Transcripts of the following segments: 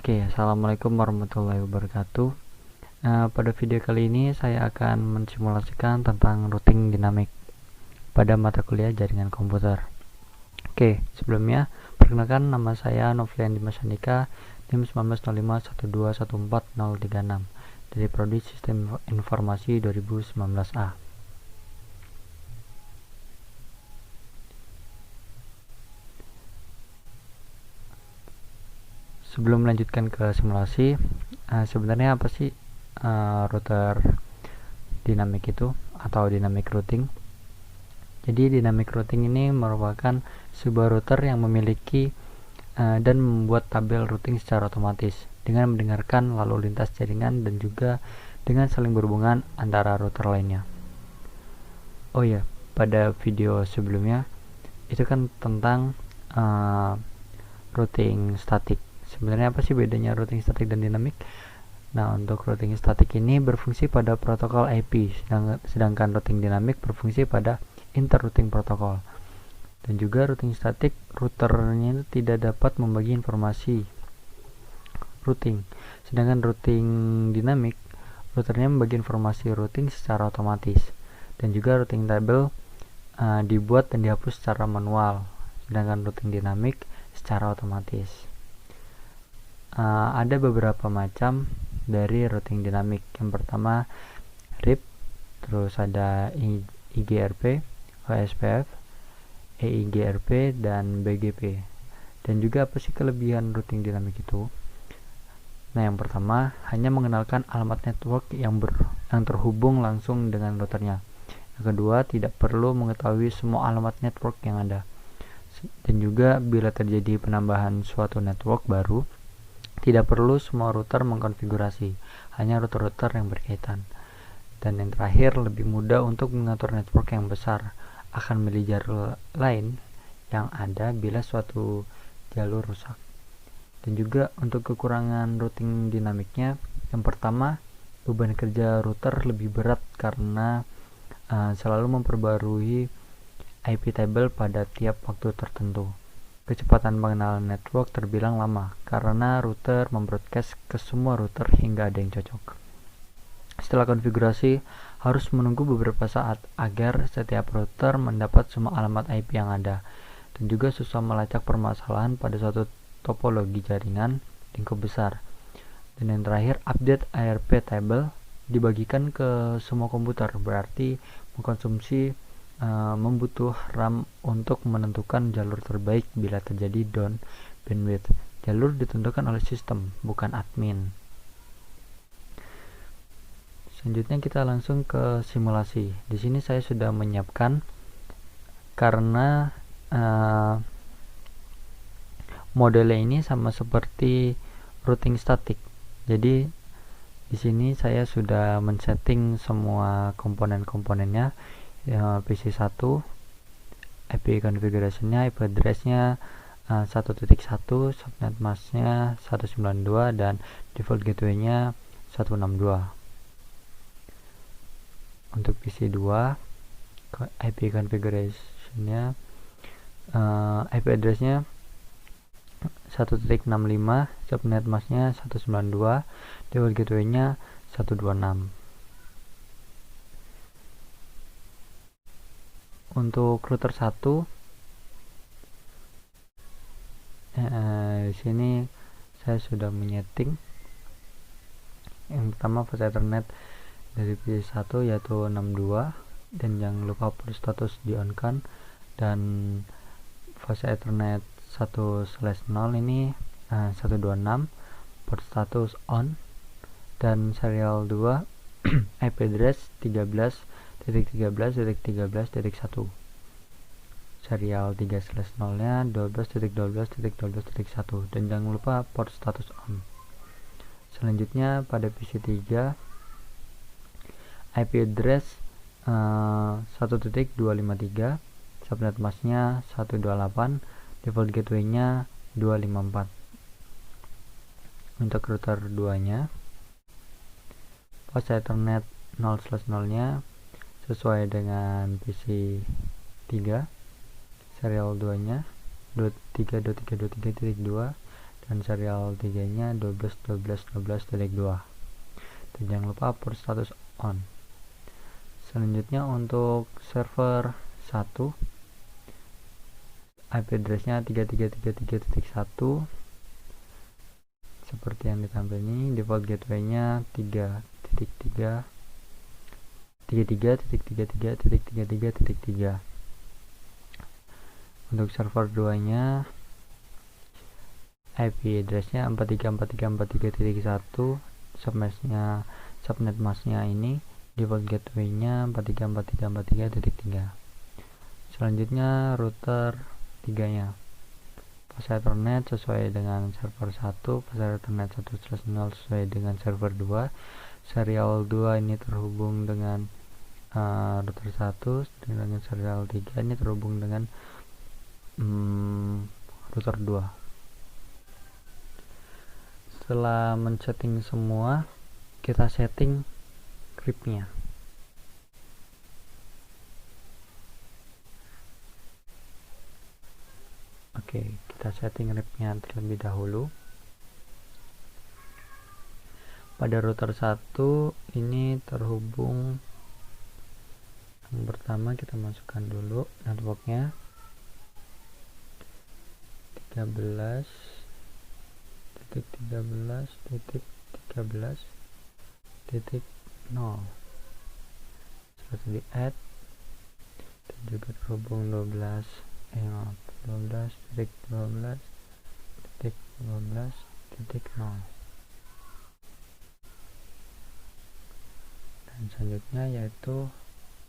Oke, assalamualaikum warahmatullahi wabarakatuh. Pada video kali ini saya akan mensimulasikan tentang routing dinamik pada mata kuliah jaringan komputer. Oke, sebelumnya perkenalkan, nama saya Novrian Dimas Andika, NIM 190512141036 dari Prodi Sistem Informasi 2019A. Sebelum melanjutkan ke simulasi, sebenarnya apa sih router dinamik itu atau dynamic routing? Jadi dynamic routing ini merupakan sebuah router yang memiliki dan membuat tabel routing secara otomatis dengan mendengarkan lalu lintas jaringan dan juga dengan saling berhubungan antara router lainnya. Oh ya, pada video sebelumnya itu kan tentang routing statik. Sebenarnya apa sih bedanya routing statik dan dinamik? Nah, untuk routing statik ini berfungsi pada protokol IP, sedangkan routing dinamik berfungsi pada interrouting protokol. Dan juga routing statik, routernya itu tidak dapat membagi informasi routing. Sedangkan routing dinamik, routernya membagi informasi routing secara otomatis. Dan juga routing table dibuat dan dihapus secara manual, sedangkan routing dinamik secara otomatis. Ada beberapa macam dari routing dinamik. Yang pertama RIP, terus ada IGRP, OSPF, EIGRP, dan BGP. Dan juga apa sih kelebihan routing dinamik itu? Nah, yang pertama hanya mengenalkan alamat network yang terhubung langsung dengan routernya. Yang kedua, tidak perlu mengetahui semua alamat network yang ada. Dan juga bila terjadi penambahan suatu network baru, tidak perlu semua router mengkonfigurasi, hanya router-router yang berkaitan. Dan yang terakhir, lebih mudah untuk mengatur network yang besar, akan memilih jalur lain yang ada bila suatu jalur rusak. Dan juga untuk kekurangan routing dinamiknya, yang pertama, beban kerja router lebih berat karena selalu memperbarui IP table pada tiap waktu tertentu. Kecepatan pengenalan network terbilang lama karena router membroadcast ke semua router hingga ada yang cocok. Setelah konfigurasi, harus menunggu beberapa saat agar setiap router mendapat semua alamat IP yang ada, dan juga susah melacak permasalahan pada suatu topologi jaringan lingkup besar. Dan yang terakhir, update ARP table dibagikan ke semua komputer, berarti mengkonsumsi membutuh RAM untuk menentukan jalur terbaik bila terjadi down bandwidth. Jalur ditentukan oleh sistem, bukan admin. Selanjutnya kita langsung ke simulasi. Di sini saya sudah menyiapkan karena modelnya ini sama seperti routing statik. Jadi di sini saya sudah men-setting semua komponen-komponennya. PC1, IP configuration-nya, IP address-nya 1.1, subnet mask-nya 192, dan default gateway-nya 162. Untuk PC2, IP configuration-nya IP address-nya 1.65, subnet mask-nya 192, default gateway-nya 126. Untuk router 1 di sini saya sudah menyeting. Yang pertama fase Ethernet dari PC1 yaitu 62, dan jangan lupa port status di on kan, dan fase Ethernet 1/0 ini 126, port status on, dan serial 2 IP address 13.13.13.1, serial 3/0 nya 12.12.12.1, dan jangan lupa port status on. Selanjutnya pada PC3 IP address 1.253, subnet mask-nya 128, default gateway-nya 254. Untuk router 2 nya fase Ethernet 0/0 nya sesuai dengan PC3, serial 2 nya 23.23.23.2, dan serial 3 nya 12.12.12.2. dan jangan lupa port status on. Selanjutnya untuk server 1 IP address-nya 3333.1 seperti yang ditampil ini. Default gateway-nya 33.33.33.3. Untuk server 2 nya IP address-nya 434343.1, subnet mask-nya ini, default gateway-nya 434343.3. Selanjutnya router 3 nya pas Ethernet sesuai dengan server 1, pas Ethernet 1/0 sesuai dengan server 2. Serial 2 ini terhubung dengan router 1, dengan serial 3 ini terhubung dengan router 2. Setelah men-setting semua, kita setting RIP-nya. Oke, kita setting RIP-nya terlebih dahulu. Pada router 1 ini terhubung, yang pertama kita masukkan dulu networknya 13.13.13.0. setelah di add dan juga terhubung 12.12.12.12.0. dan selanjutnya yaitu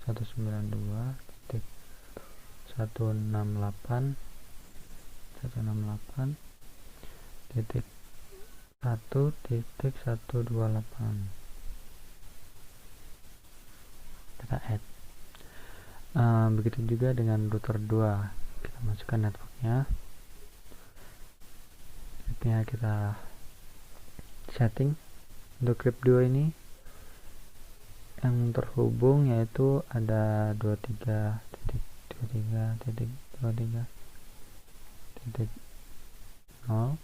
192.168.1.1.128. kita add. Begitu juga dengan router 2, kita masukkan networknya, kita setting. Untuk RIP 2 ini yang terhubung yaitu ada 23.23.23.0.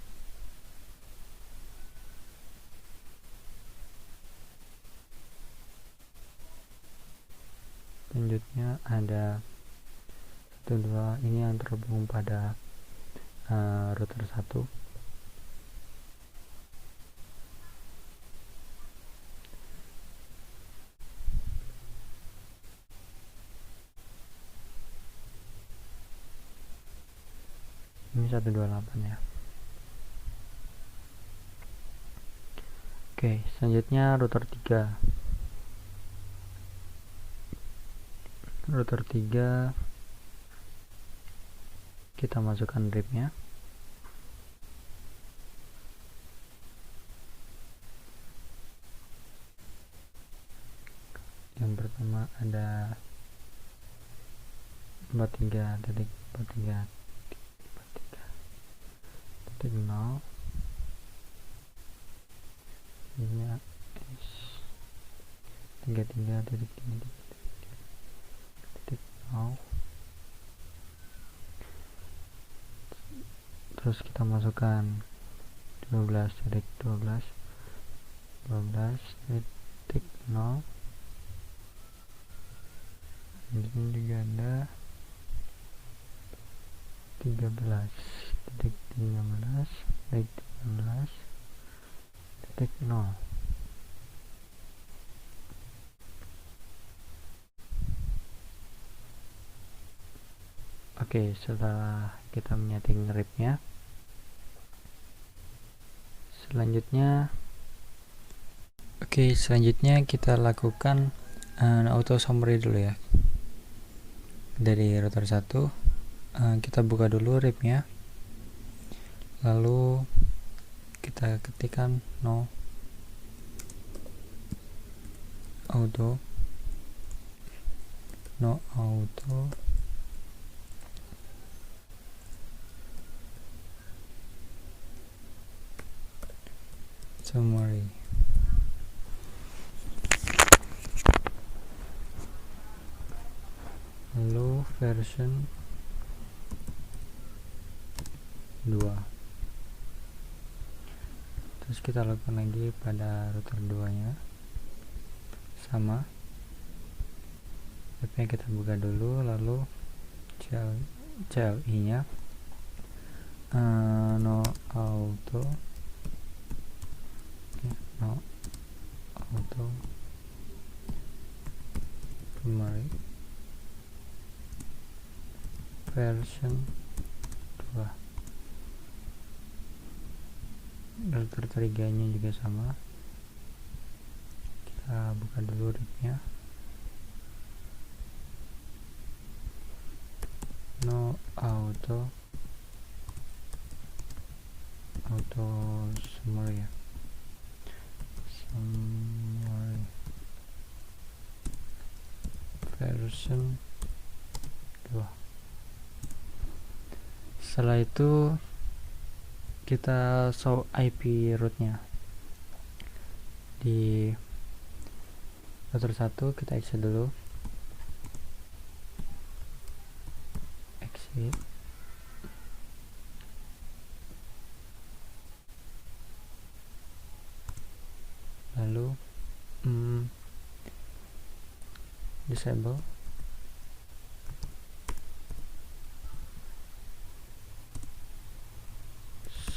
Selanjutnya ada 12, ini yang terhubung pada router 1. Ini 128 ya. Oke, selanjutnya router 3. Router 3 kita masukkan RIP-nya. Yang pertama ada 43.43.43.0. Ini 33.33.33.0. Terus kita masukkan 12.12.12.0. Di sini juga ada 13.13.13.0. Oke, setelah kita menyeting RIP-nya, selanjutnya kita lakukan auto summary dulu ya. Dari router 1 kita buka dulu RIP-nya, lalu kita ketikkan no auto summary. Lalu version 2. Terus kita lakukan lagi pada router 2 nya sama, IP nya kita buka dulu, lalu CLI nya no auto primary version 2. Router 3 nya juga sama, kita buka dulu RIP nya, no auto summary version 2. Setelah itu kita show IP rootnya di router 1. Kita exit dulu, exit, lalu disable,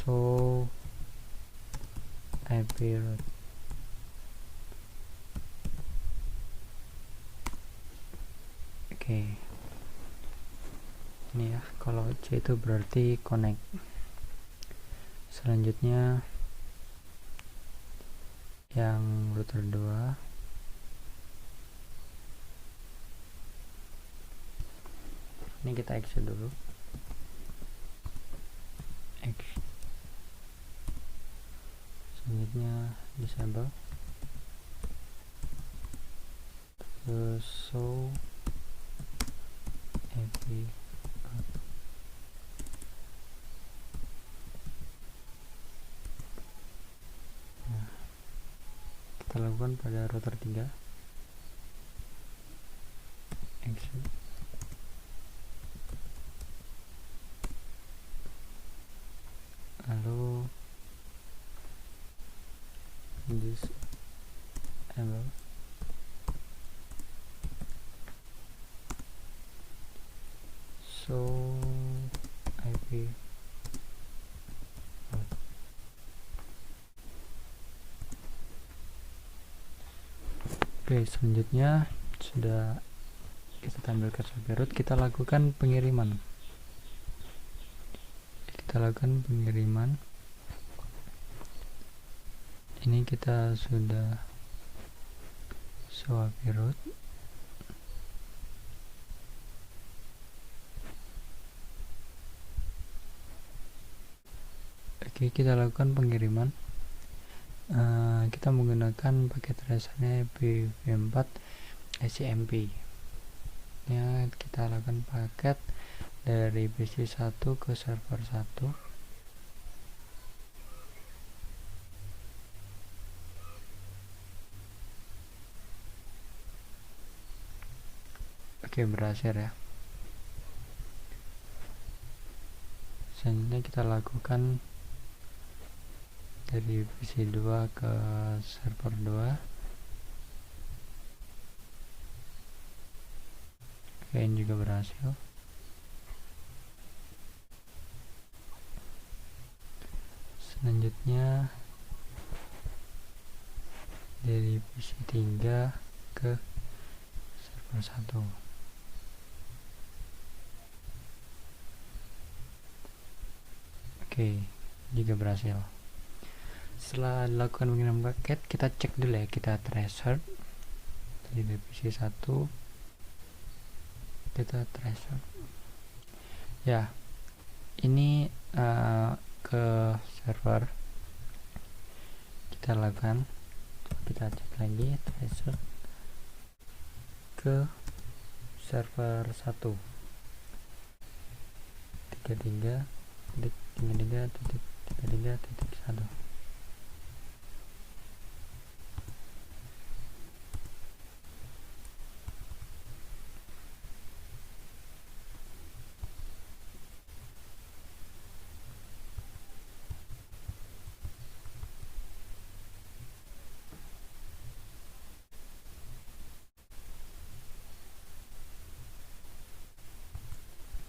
show IP root. Oke, ini ya, kalau C itu berarti connect. Selanjutnya yang router 2, ini kita exit dulu, exit. Selanjutnya disable, terus show IP root. Nah, kita lakukan pada router 3, exit, lalu disable, show IP root. Oke, selanjutnya sudah kita tampilkan IP root, kita lakukan pengiriman. Ini kita sudah show IP root. Oke, kita lakukan pengiriman. Kita menggunakan paket tracernya IPv4 SCMP ya. Kita lakukan paket dari PC 1 ke server 1. Oke, berhasil ya. Selanjutnya kita lakukan dari PC 2 ke server 2. Oke, ini juga berhasil. Selanjutnya dari PC 3 ke server 1. Oke, juga berhasil. Setelah dilakukan pengiriman paket, kita cek dulu ya, kita tracer dari PC 1, kita tracer ya. Ini ke server, kita lakukan, kita cek lagi tracer ke server 1 33.33.1.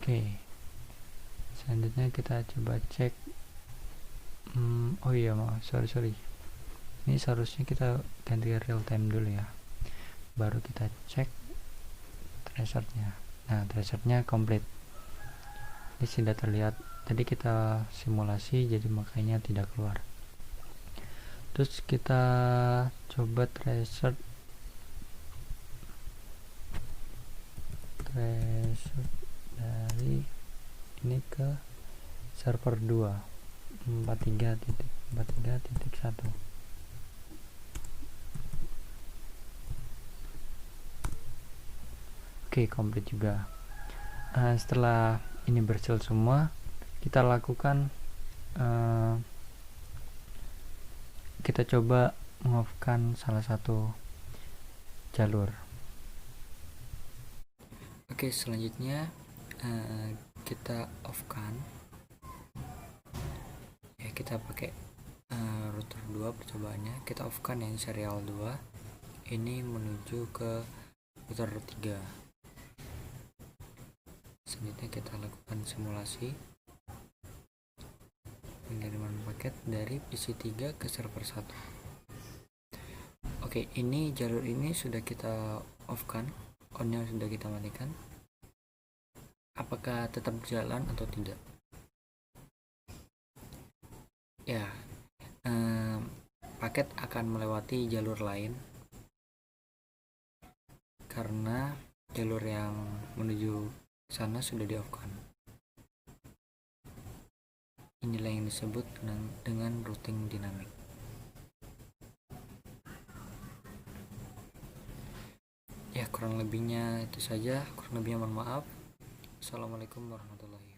Oke, selanjutnya kita coba cek. Oh iya, sorry, ini seharusnya kita ganti real time dulu ya, baru kita cek tracernya. Nah, tracernya komplit, ini sudah terlihat. Tadi kita simulasi, jadi makanya tidak keluar. Terus kita coba tracer dari ini ke server 2 43.43.1. Oke, komplit juga. Setelah ini berhasil semua, kita lakukan kita coba mengoff-kan salah satu jalur. Oke, selanjutnya kita off-kan ya, kita pakai router 2 percobaannya. Kita off-kan yang serial 2 ini menuju ke router 3. Selanjutnya kita lakukan simulasi pengiriman paket dari PC 3 ke server 1. Oke, ini jalur ini sudah kita off-kan, on-nya sudah kita matikan. Apakah tetap jalan atau tidak? Ya, paket akan melewati jalur lain karena jalur yang menuju sana sudah di off-kan. Inilah yang disebut dengan routing dinamik. Ya, kurang lebihnya itu saja. Kurang lebihnya mohon maaf. Assalamualaikum warahmatullahi wabarakatuh.